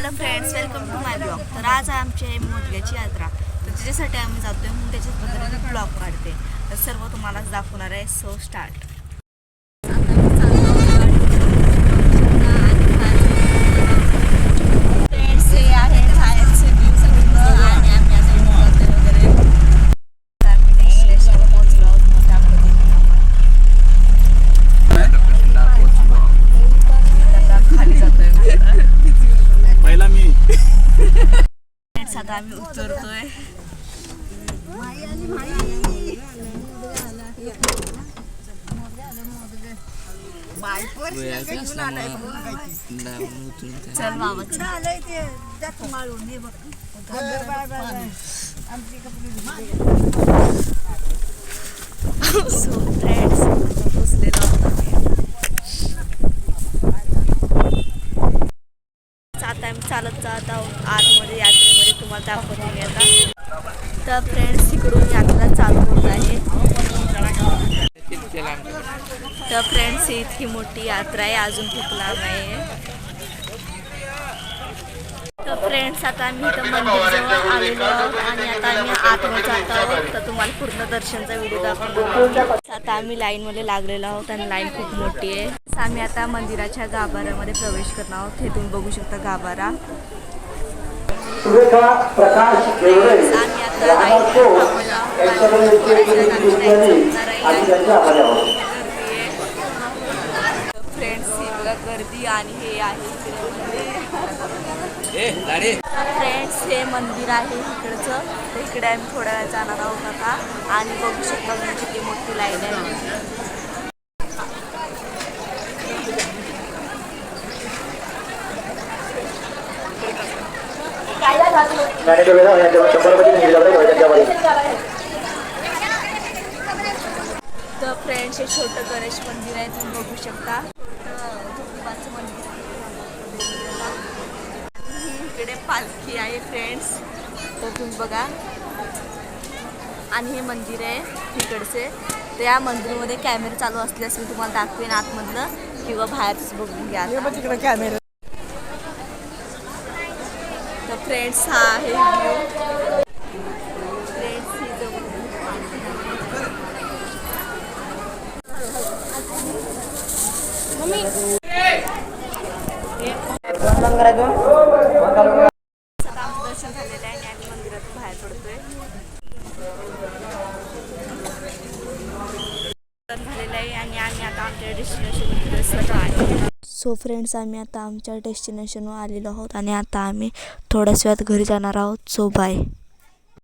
Hello friends, welcome to my blog. तर आज आमची आहे मोदग्याची यात्रा. तर त्याच्यासाठी आम्ही जातोय म्हणून त्याच्याबद्दल मी ब्लॉग काढते. तर सर्व तुम्हालाच दाखवणार आहे. So start. आता आम्ही उतरतोय. चल बाबा सो फ्रेंड्स पोचलेलो आता आम्ही चालत जात आहोत आतमध्ये यात्रेमध्ये. तुम्हाला दाखवते मी आता. तर फ्रेंड्स इकडून यात्रा चालू होत आहे. तर फ्रेंड्स ही इतकी मोठी यात्रा आहे, अजून खूप लांब आहे. तर फ्रेंड्स आता आम्ही इथं मंदिरजवळ आलेलो आहोत आणि आता आम्ही आतमध्ये जात आहोत. तर तुम्हाला पूर्ण दर्शनचा व्हिडिओ दाखवतो. आता आम्ही लाईनमध्ये लागलेलो आहोत आणि लाईन खूप मोठी आहे. आम्ही आता मंदिराच्या गाभाऱ्यामध्ये प्रवेश करणार आहोत. हे तुम्ही बघू शकता गाभारा. आम्ही आता फ्रेंड्स ही बघा गर्दी आणि हे आहे फ्रेंड्स हे मंदिर आहे इकडचं. तर इकडे आम्ही थोड्या वेळ जाणार आहोत आता आणि बघू शकता म्हणजे किती मोठी लाईन आहे. तर फ्रेंड्स हे छोटं गणेश मंदिर आहे, तुम्ही बघू शकता. छोटं मंदिर इकडे पालखी आहे फ्रेंड्स. तर तुम्ही बघा आणि हे मंदिर आहे इकडचे. तर या मंदिरामध्ये कॅमेरा चालू असल्यास मी तुम्हाला दाखवेन आतमधलं किंवा बाहेरच बघून घ्या तिकडे कॅमेरा. तर फ्रेंड्स हा आहे व्ह्यू. फ्रेंड्स ही दर्शन झालेलं आहे आणि आम्ही मंदिरातून बाहेर पडतोय. झालेलं आहे आणि आम्ही आता आमच्या डेस्टिनेशन आहे. सो फ्रेंड्स आम्ही आता आमच्या डेस्टिनेशनवर आलेलो आहोत आणि आता आम्ही थोड्याच वेळात घरी जाणार आहोत. So bye.